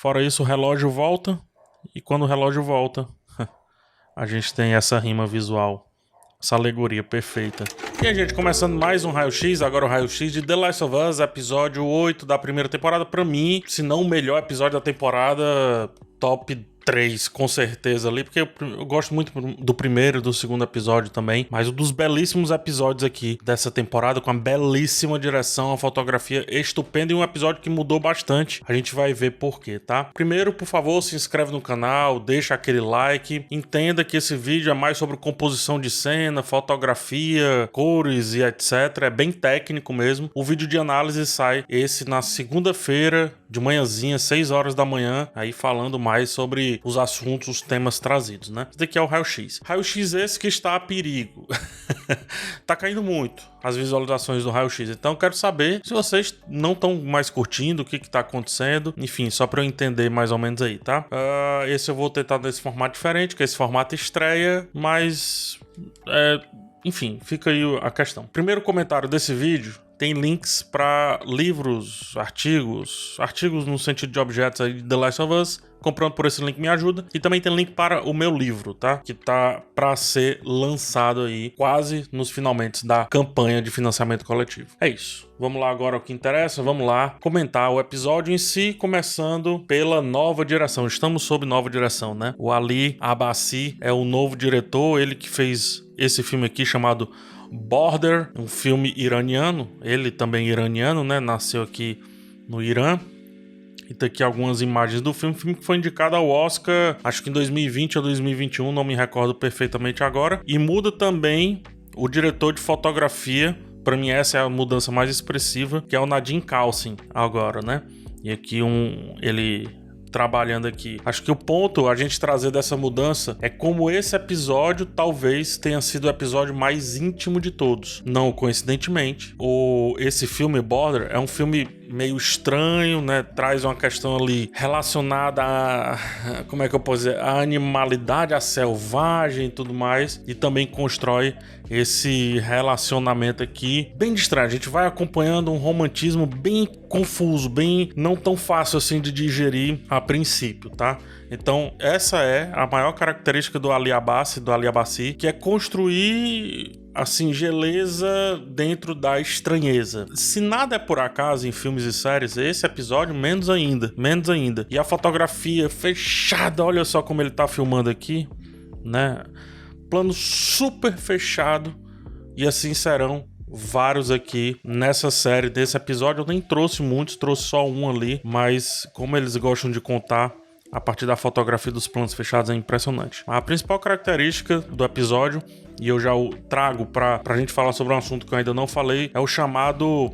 Fora isso, o relógio volta. E quando o relógio volta, a gente tem essa rima visual. Essa alegoria perfeita. E aí, gente, começando mais um Raio-X, agora o Raio-X de The Last of Us, episódio 8 da primeira temporada. Pra mim, se não o melhor episódio da temporada, top 3, com certeza ali, porque eu gosto muito do primeiro e do segundo episódio também, mas um dos belíssimos episódios aqui dessa temporada, com a belíssima direção, a fotografia estupenda e um episódio que mudou bastante. A gente vai ver por quê, tá? Primeiro, por favor, se inscreve no canal, deixa aquele like, entenda que esse vídeo é mais sobre composição de cena, fotografia, cores e etc. É bem técnico mesmo. O vídeo de análise sai esse na segunda-feira, de manhãzinha, 6 horas da manhã, aí falando mais sobre os assuntos, os temas trazidos, né? Esse daqui é o Raio-X. Raio-X esse que está a perigo. Tá caindo muito as visualizações do Raio-X, então eu quero saber se vocês não estão mais curtindo, o que tá acontecendo, enfim, só para eu entender mais ou menos aí, tá? Esse eu vou tentar nesse formato diferente, que esse formato estreia, mas... enfim, fica aí a questão. Primeiro comentário desse vídeo tem links para livros, artigos no sentido de objetos aí de The Last of Us. Comprando por esse link me ajuda. E também tem link para o meu livro, tá? Que tá para ser lançado aí quase nos finalmente da campanha de financiamento coletivo. É isso. Vamos lá agora ao que interessa. Vamos lá comentar o episódio em si, começando pela nova direção. Estamos sob nova direção, né? O Ali Abbasi é o novo diretor, ele que fez esse filme aqui chamado Border, um filme iraniano. Ele também iraniano, né? Nasceu aqui no Irã. E tá aqui algumas imagens do filme que foi indicado ao Oscar, acho que em 2020 ou 2021, não me recordo perfeitamente agora. E muda também o diretor de fotografia, pra mim essa é a mudança mais expressiva, que é o Nadim Kalsin agora, né? E aqui ele trabalhando aqui. Acho que o ponto a gente trazer dessa mudança é como esse episódio talvez tenha sido o episódio mais íntimo de todos. Não coincidentemente, esse filme Border é um filme meio estranho, né? Traz uma questão ali relacionada a, como é que eu posso dizer, a animalidade, a selvagem e tudo mais, e também constrói esse relacionamento aqui bem estranho. A gente vai acompanhando um romantismo bem confuso, bem não tão fácil assim de digerir a princípio, tá? Então essa é a maior característica do Ali Abbasi, que é construir a singeleza dentro da estranheza. Se nada é por acaso em filmes e séries, esse episódio menos ainda. E a fotografia fechada, olha só como ele tá filmando aqui, né? Plano super fechado, e assim serão vários aqui nessa série. Desse episódio eu nem trouxe muitos, trouxe só um ali, mas como eles gostam de contar a partir da fotografia dos planos fechados, é impressionante. A principal característica do episódio, e eu já o trago pra gente falar sobre um assunto que eu ainda não falei, é o chamado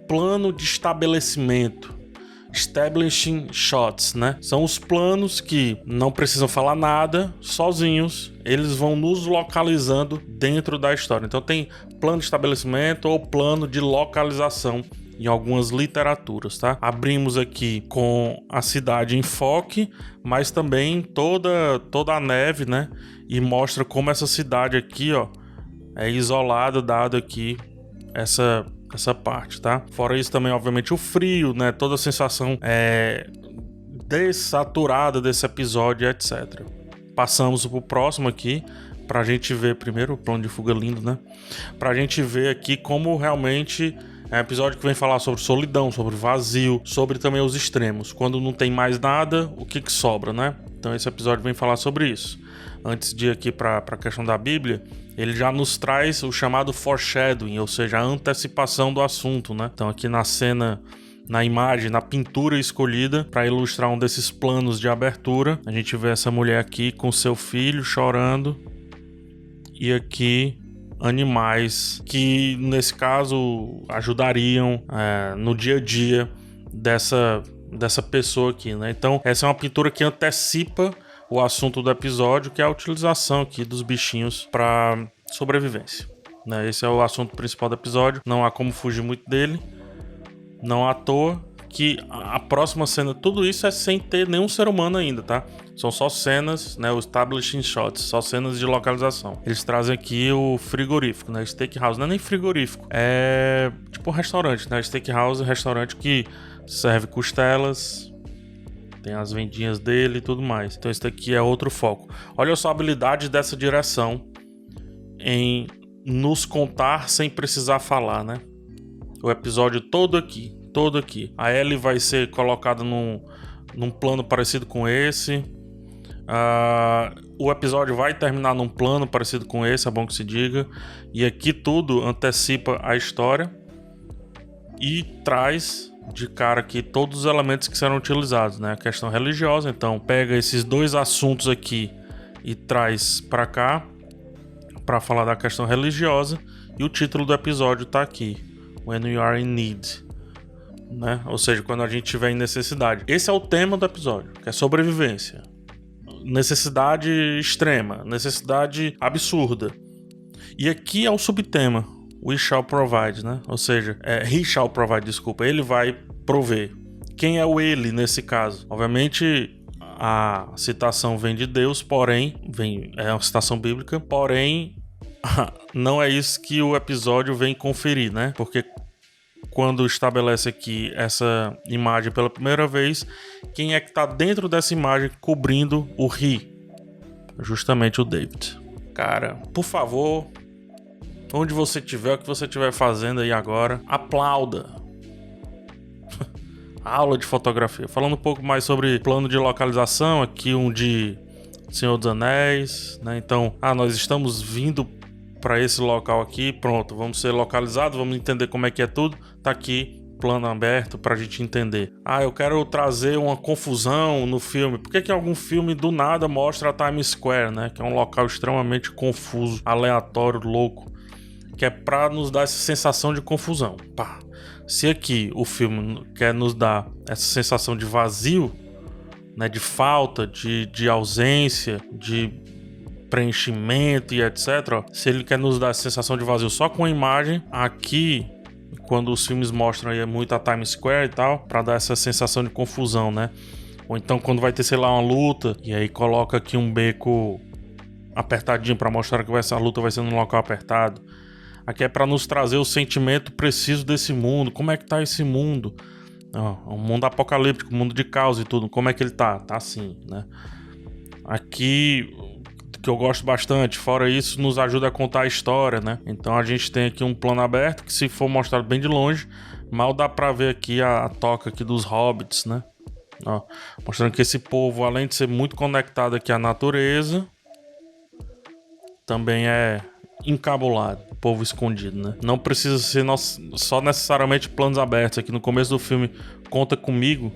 plano de estabelecimento. Establishing shots, né? São os planos que não precisam falar nada, sozinhos, eles vão nos localizando dentro da história. Então tem plano de estabelecimento ou plano de localização em algumas literaturas, tá? Abrimos aqui com a cidade em foque, mas também toda a neve, né? E mostra como essa cidade aqui, ó, é isolada, dado aqui essa parte, tá? Fora isso também, obviamente, o frio, né? Toda a sensação dessaturada desse episódio, etc. Passamos pro próximo aqui, pra gente ver primeiro o plano de fuga lindo, né? Pra gente ver aqui como realmente é um episódio que vem falar sobre solidão, sobre vazio, sobre também os extremos. Quando não tem mais nada, o que sobra, né? Então esse episódio vem falar sobre isso. Antes de ir aqui para a questão da Bíblia, ele já nos traz o chamado foreshadowing, ou seja, a antecipação do assunto, né? Então aqui na cena, na imagem, na pintura escolhida para ilustrar um desses planos de abertura, a gente vê essa mulher aqui com seu filho chorando, e aqui animais que nesse caso ajudariam no dia a dia dessa pessoa aqui, né? Então essa é uma pintura que antecipa o assunto do episódio, que é a utilização aqui dos bichinhos para sobrevivência, né? Esse é o assunto principal do episódio, não há como fugir muito dele. Não à toa que a próxima cena, tudo isso é sem ter nenhum ser humano ainda, tá? São só cenas, né, o establishing shots, só cenas de localização. Eles trazem aqui o frigorífico, né, steakhouse, não é nem frigorífico, é tipo um restaurante, né, steakhouse, restaurante que serve costelas, Tem as vendinhas dele e tudo mais. Então esse daqui é outro foco. Olha só a habilidade dessa direção em nos contar sem precisar falar, né? O episódio todo aqui. A Ellie vai ser colocada num plano parecido com esse. O episódio vai terminar num plano parecido com esse, é bom que se diga. E aqui tudo antecipa a história e traz de cara aqui todos os elementos que serão utilizados, né? A questão religiosa, então pega esses dois assuntos aqui e traz pra cá pra falar da questão religiosa. E o título do episódio tá aqui: When We Are in Need, né? Ou seja, quando a gente estiver em necessidade. Esse é o tema do episódio, que é sobrevivência. Necessidade extrema, necessidade absurda. E aqui é o subtema: We shall provide, né? Ou seja, he shall provide, desculpa. Ele vai prover. Quem é o ele nesse caso? Obviamente a citação vem de Deus, porém, é uma citação bíblica, porém não é isso que o episódio vem conferir, né? Porque quando estabelece aqui essa imagem pela primeira vez, quem é que tá dentro dessa imagem cobrindo o he? Justamente o David. Cara, por favor, onde você estiver, o que você estiver fazendo aí agora, aplauda. Aula de fotografia. Falando um pouco mais sobre plano de localização, aqui um de Senhor dos Anéis, né? Então, nós estamos vindo para esse local aqui, pronto, vamos ser localizados, vamos entender como é que é tudo, tá aqui, plano aberto pra gente entender. Eu quero trazer uma confusão no filme. Por que algum filme do nada mostra a Times Square, né? Que é um local extremamente confuso, aleatório, louco, que é pra nos dar essa sensação de confusão. Pá. Se aqui o filme quer nos dar essa sensação de vazio, né, de falta, de ausência, de preenchimento e etc. Se ele quer nos dar a sensação de vazio só com a imagem, aqui, quando os filmes mostram aí muito a Times Square e tal, pra dar essa sensação de confusão, né? Ou então quando vai ter, sei lá, uma luta, e aí coloca aqui um beco apertadinho pra mostrar que a luta vai ser num local apertado. Aqui é pra nos trazer o sentimento preciso desse mundo. Como é que tá esse mundo? Um mundo apocalíptico, um mundo de caos e tudo. Como é que ele tá? Tá assim, né? Aqui, que eu gosto bastante, fora isso, nos ajuda a contar a história, né? Então a gente tem aqui um plano aberto que, se for mostrado bem de longe, mal dá pra ver aqui a toca aqui dos hobbits, né? Mostrando que esse povo, além de ser muito conectado aqui à natureza, também é encabulado, povo escondido, né? Não precisa ser só necessariamente planos abertos. Aqui no começo do filme, Conta Comigo,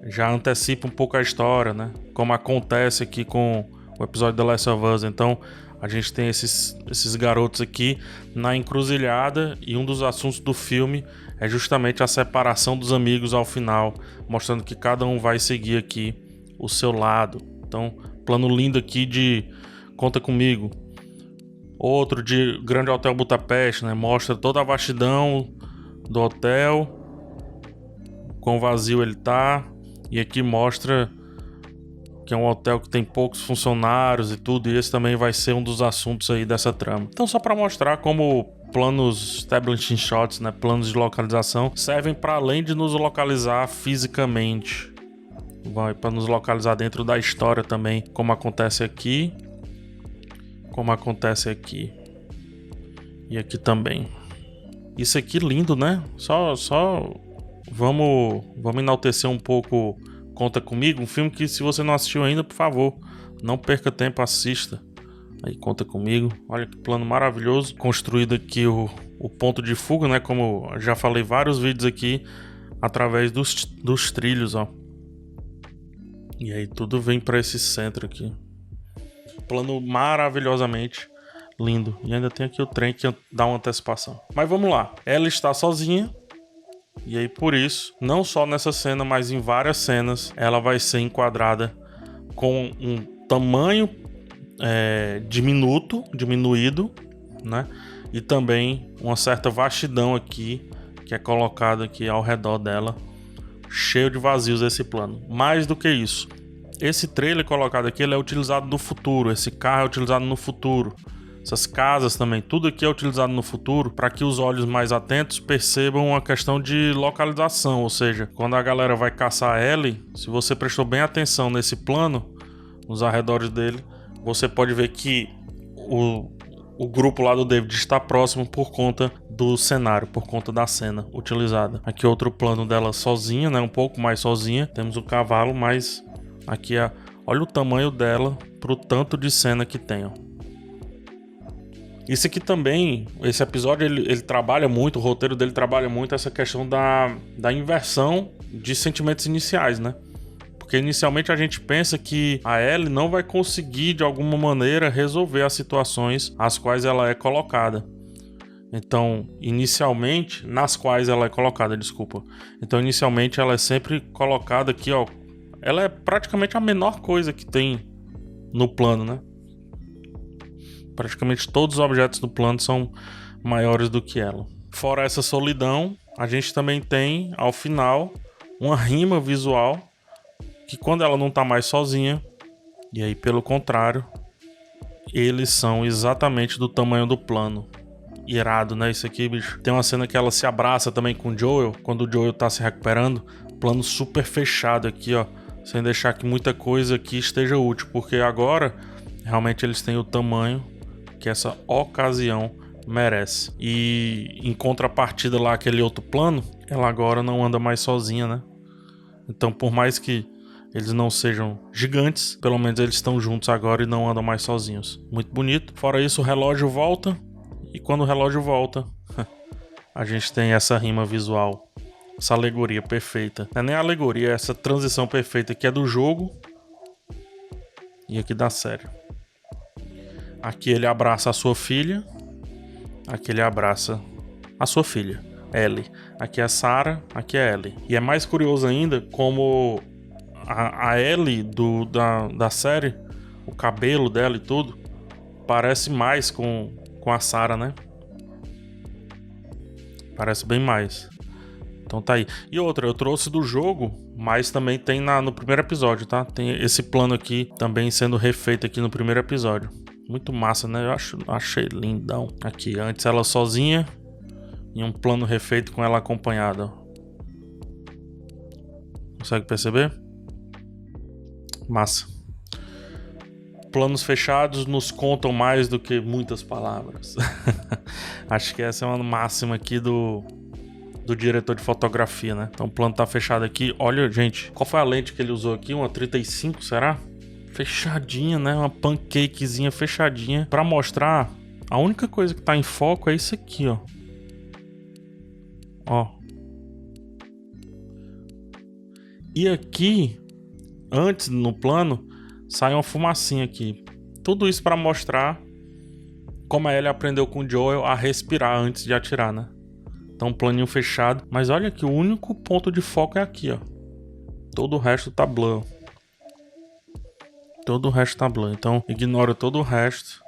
já antecipa um pouco a história, né? Como acontece aqui com o episódio The Last of Us. Então a gente tem esses garotos aqui na encruzilhada, e um dos assuntos do filme é justamente a separação dos amigos ao final, mostrando que cada um vai seguir aqui o seu lado. Então, plano lindo aqui de Conta Comigo. Outro de Grande Hotel Budapeste, né? Mostra toda a vastidão do hotel, quão vazio ele tá, e aqui mostra que é um hotel que tem poucos funcionários e tudo, e esse também vai ser um dos assuntos aí dessa trama. Então, só para mostrar como planos establishing shots, né, planos de localização, servem para além de nos localizar fisicamente, vai para nos localizar dentro da história também, como acontece aqui, e aqui também. Isso aqui lindo, né? Só vamos enaltecer um pouco Conta Comigo, um filme que, se você não assistiu ainda, por favor, não perca tempo, assista. Aí, Conta Comigo. Olha que plano maravilhoso. Construído aqui o ponto de fuga, né? Como eu já falei vários vídeos aqui, através dos trilhos, ó. E aí tudo vem para esse centro aqui. Plano maravilhosamente lindo. E ainda tem aqui o trem que dá uma antecipação. Mas vamos lá. Ela está sozinha. E aí, por isso, não só nessa cena, mas em várias cenas, ela vai ser enquadrada com um tamanho diminuído, né? E também uma certa vastidão aqui, que é colocada aqui ao redor dela, cheio de vazios esse plano. Mais do que isso, esse trailer colocado aqui, ele é utilizado no futuro. Esse carro é utilizado no futuro. essas casas também, tudo aqui é utilizado no futuro para que os olhos mais atentos percebam a questão de localização, ou seja, quando a galera vai caçar a Ellie, se você prestou bem atenção nesse plano, nos arredores dele, você pode ver que o grupo lá do David está próximo por conta do cenário, por conta da cena utilizada. Aqui outro plano dela sozinha, né? Um pouco mais sozinha. Temos o cavalo, mas aqui olha o tamanho dela pro tanto de cena que tem, ó. Isso aqui também, esse episódio ele trabalha muito, o roteiro dele trabalha muito essa questão da inversão de sentimentos iniciais, né? Porque inicialmente a gente pensa que a Ellie não vai conseguir de alguma maneira resolver as situações às quais ela é colocada. Então, inicialmente, Então, inicialmente ela é sempre colocada aqui, ó. Ela é praticamente a menor coisa que tem no plano, né? Praticamente todos os objetos do plano são maiores do que ela. Fora essa solidão, a gente também tem, ao final, uma rima visual que quando ela não tá mais sozinha, e aí pelo contrário, eles são exatamente do tamanho do plano. Irado, né? Isso aqui, bicho. Tem uma cena que ela se abraça também com o Joel, quando o Joel tá se recuperando. Plano super fechado aqui, ó. Sem deixar que muita coisa aqui esteja útil, porque agora realmente eles têm o tamanho que essa ocasião merece. E em contrapartida lá, aquele outro plano, ela agora não anda mais sozinha, né? Então, por mais que eles não sejam gigantes, pelo menos eles estão juntos agora e não andam mais sozinhos. Muito bonito. Fora isso, o relógio volta. E quando o relógio volta, a gente tem essa rima visual. Essa alegoria perfeita. Não é nem a alegoria, é essa transição perfeita que é do jogo e aqui da série. Aqui ele abraça a sua filha. Aqui ele abraça a sua filha, Ellie. Aqui é Sarah, aqui é Ellie. E é mais curioso ainda como a Ellie da série, o cabelo dela e tudo, parece mais com a Sarah, né? Parece bem mais. Então tá aí. E outra, eu trouxe do jogo, mas também tem no primeiro episódio, tá? Tem esse plano aqui também sendo refeito aqui no primeiro episódio. Muito massa, né? Achei lindão. Aqui, antes ela sozinha e um plano refeito com ela acompanhada. Consegue perceber? Massa. Planos fechados nos contam mais do que muitas palavras. Acho que essa é uma máxima aqui do diretor de fotografia, né? Então o plano tá fechado aqui. Olha, gente, qual foi a lente que ele usou aqui? Uma 35, será? Fechadinha, né? Uma pancakezinha fechadinha pra mostrar. A única coisa que tá em foco é isso aqui, ó. Ó. E aqui, antes no plano, sai uma fumacinha aqui. Tudo isso pra mostrar como a Ellie aprendeu com o Joel a respirar antes de atirar, né? Então, um planinho fechado. Mas olha que o único ponto de foco é aqui, ó. Todo o resto tá blur. Todo o resto tá blur. Então, ignora todo o resto.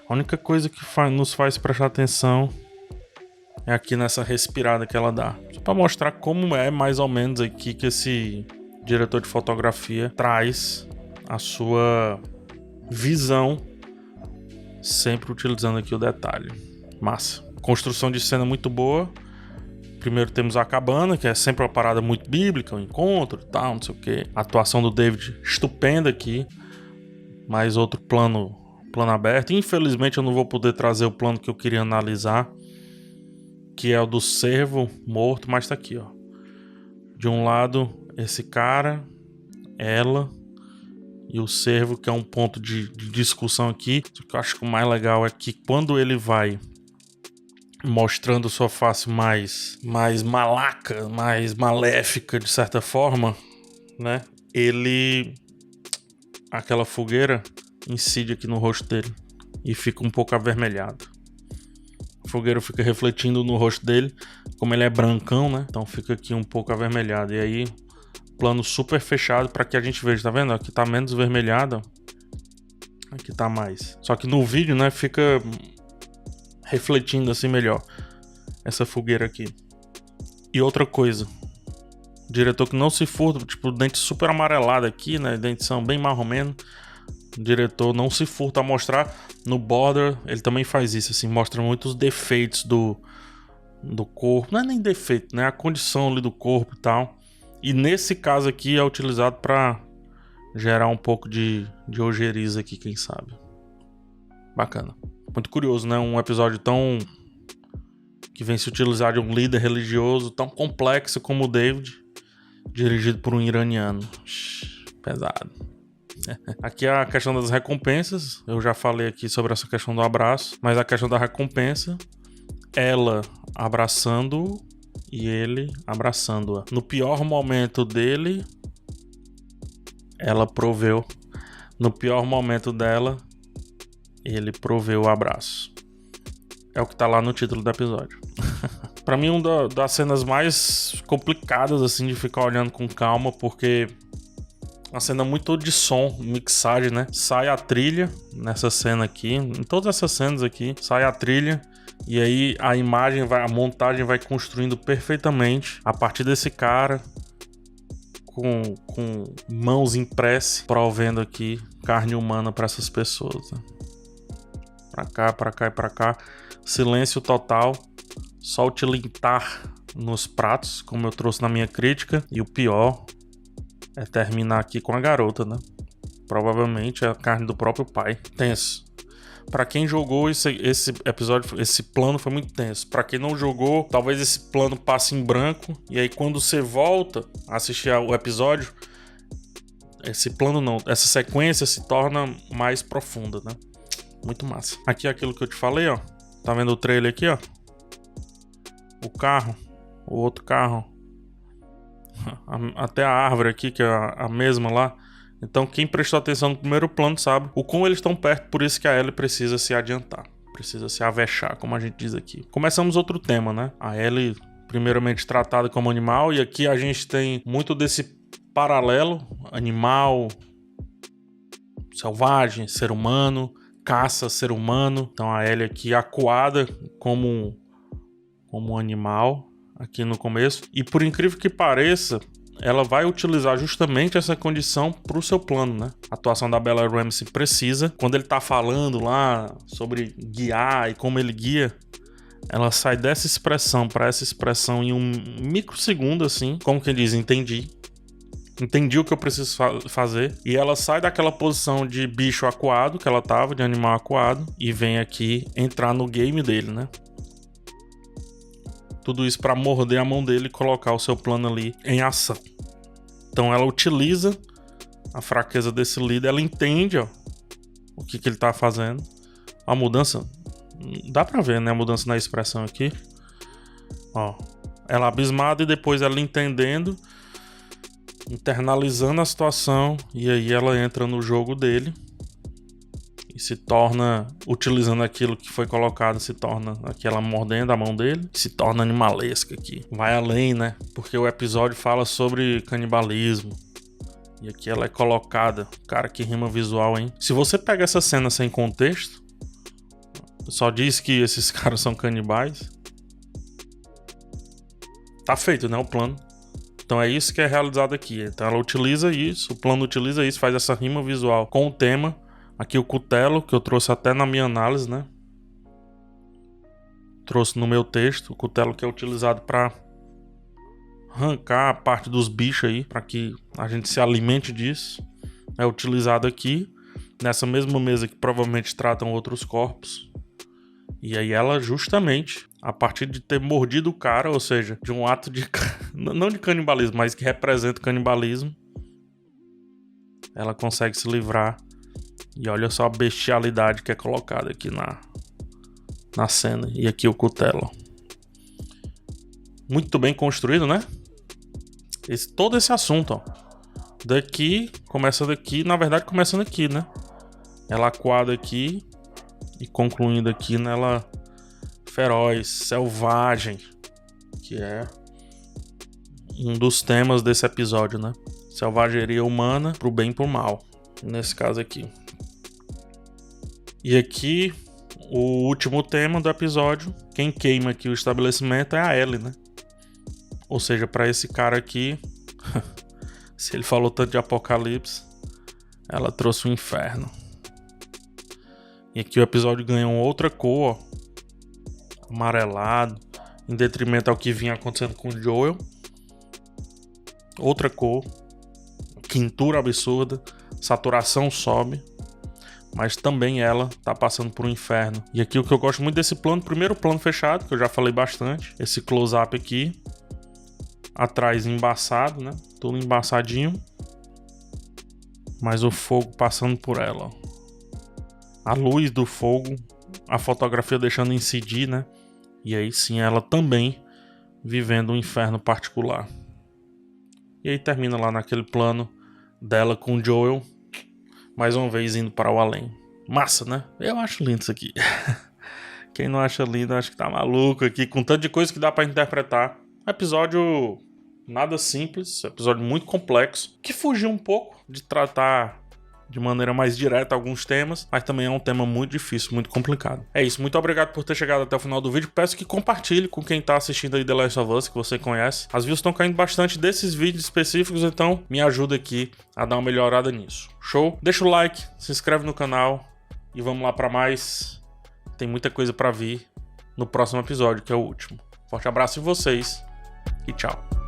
A única coisa que nos faz prestar atenção é aqui nessa respirada que ela dá. Só pra mostrar como é mais ou menos aqui que esse diretor de fotografia traz a sua visão, sempre utilizando aqui o detalhe. Massa. Construção de cena muito boa. Primeiro temos a cabana, que é sempre uma parada muito bíblica, um encontro e tal, não sei o que. A atuação do David estupenda aqui. Mais outro plano aberto. Infelizmente eu não vou poder trazer o plano que eu queria analisar, que é o do cervo morto, mas tá aqui, ó. De um lado, esse cara, ela e o cervo, que é um ponto de discussão aqui. O que eu acho que o mais legal é que quando ele vai mostrando sua face mais malaca, mais maléfica de certa forma, né? Aquela fogueira incide aqui no rosto dele e fica um pouco avermelhado. A fogueira fica refletindo no rosto dele, como ele é brancão, né? Então fica aqui um pouco avermelhado. E aí, plano super fechado para que a gente veja, tá vendo? Aqui tá menos vermelhado, aqui tá mais. Só que no vídeo, né, fica refletindo assim melhor essa fogueira aqui. E outra coisa, diretor que não se furta, tipo, dente super amarelado aqui, né? Dentição bem marromeno. O diretor não se furta a mostrar. No Border, ele também faz isso, assim, mostra muitos defeitos do corpo. Não é nem defeito, né? A condição ali do corpo e tal. E nesse caso aqui é utilizado para gerar um pouco de ojeriza aqui, quem sabe. Bacana. Muito curioso, né? Um episódio tão... que vem se utilizar de um líder religioso tão complexo como o David, dirigido por um iraniano. Pesado. Aqui é a questão das recompensas. Eu já falei aqui sobre essa questão do abraço, mas a questão da recompensa, ela abraçando e ele abraçando-a. No pior momento dele, ela proveu. No pior momento dela, ele proveu o abraço. É o que tá lá no título do episódio. Pra mim, uma das cenas mais complicadas, assim, de ficar olhando com calma, porque uma cena muito de som, mixagem, né? Sai a trilha nessa cena aqui, em todas essas cenas aqui, sai a trilha, e aí a imagem a montagem vai construindo perfeitamente a partir desse cara com mãos em prece, provendo aqui carne humana para essas pessoas, né? Pra cá, pra cá e pra cá. Silêncio total. Só o tilintar nos pratos, como eu trouxe na minha crítica. E o pior é terminar aqui com a garota, né? Provavelmente é a carne do próprio pai. Tenso. Pra quem jogou esse episódio, esse plano foi muito tenso. Pra quem não jogou, talvez esse plano passe em branco. E aí quando você volta a assistir o episódio, esse plano não, essa sequência se torna mais profunda, né? Muito massa. Aqui é aquilo que eu te falei, ó. Tá vendo o trailer aqui, ó? O carro. O outro carro. Até a árvore aqui, que é a mesma lá. Então quem prestou atenção no primeiro plano sabe o quão eles estão perto, por isso que a Ellie precisa se adiantar. Precisa se avexar, como a gente diz aqui. Começamos outro tema, né? A Ellie, primeiramente tratada como animal, e aqui a gente tem muito desse paralelo. Animal, selvagem, ser humano, caça, ser humano. Então a Ellie aqui acuada como um animal aqui no começo. E por incrível que pareça, ela vai utilizar justamente essa condição pro seu plano, né? A atuação da Bella Ramsey precisa. Quando ele tá falando lá sobre guiar e como ele guia, ela sai dessa expressão para essa expressão em um microsegundo, assim. Como quem diz, entendi o que eu preciso fazer. E ela sai daquela posição de bicho acuado que ela tava, de animal acuado, e vem aqui entrar no game dele, né? Tudo isso para morder a mão dele e colocar o seu plano ali em ação. Então ela utiliza a fraqueza desse líder, ela entende, ó, o que ele tá fazendo. A mudança, dá pra ver, né, a mudança na expressão aqui. Ó, ela abismada e depois ela entendendo, internalizando a situação, e aí ela entra no jogo dele. E se torna, utilizando aquilo que foi colocado, se torna aquela mordendo a mão dele, se torna animalesca aqui. Vai além, né? Porque o episódio fala sobre canibalismo. E aqui ela é colocada. Cara, que rima visual, hein? Se você pega essa cena sem contexto, só diz que esses caras são canibais, tá feito, né? O plano. Então é isso que é realizado aqui. Então ela utiliza isso, o plano utiliza isso, faz essa rima visual com o tema. Aqui o cutelo, que eu trouxe até na minha análise, né? Trouxe no meu texto, o cutelo que é utilizado para arrancar a parte dos bichos aí, para que a gente se alimente disso. É utilizado aqui, nessa mesma mesa que provavelmente tratam outros corpos. E aí ela justamente, a partir de ter mordido o cara, ou seja, de um ato de... não de canibalismo, mas que representa o canibalismo, ela consegue se livrar. E olha só a bestialidade que é colocada aqui na cena. E aqui o cutelo. Muito bem construído, né? Todo esse assunto, ó. Daqui, começa daqui. Na verdade, começando aqui, né? Ela acuada aqui. E concluindo aqui nela feroz, selvagem. Que é um dos temas desse episódio, né? Selvageria humana pro bem e pro mal. Nesse caso aqui. E aqui, o último tema do episódio, quem queima aqui o estabelecimento é a Ellie, né? Ou seja, pra esse cara aqui, se ele falou tanto de apocalipse, ela trouxe o inferno. E aqui o episódio ganha uma outra cor, ó, amarelado, em detrimento ao que vinha acontecendo com o Joel. Outra cor, quintura absurda, saturação sobe, mas também ela tá passando por um inferno. E aqui o que eu gosto muito desse plano, primeiro plano fechado, que eu já falei bastante, esse close-up aqui, atrás embaçado, né? Tudo embaçadinho, mas o fogo passando por ela, ó. A luz do fogo, a fotografia deixando incidir, né? E aí sim ela também vivendo um inferno particular. E aí termina lá naquele plano dela com o Joel, mais uma vez indo para o além. Massa, né? Eu acho lindo isso aqui. Quem não acha lindo, acho que tá maluco aqui, com tanto de coisa que dá para interpretar. Episódio nada simples, episódio muito complexo, que fugiu um pouco de tratar de maneira mais direta alguns temas, mas também é um tema muito difícil, muito complicado. É isso, muito obrigado por ter chegado até o final do vídeo. Peço que compartilhe com quem tá assistindo aí The Last of Us, que você conhece. As views estão caindo bastante desses vídeos específicos, então me ajuda aqui a dar uma melhorada nisso. Show? Deixa o like, se inscreve no canal e vamos lá para mais. Tem muita coisa para vir no próximo episódio, que é o último. Forte abraço em vocês e tchau.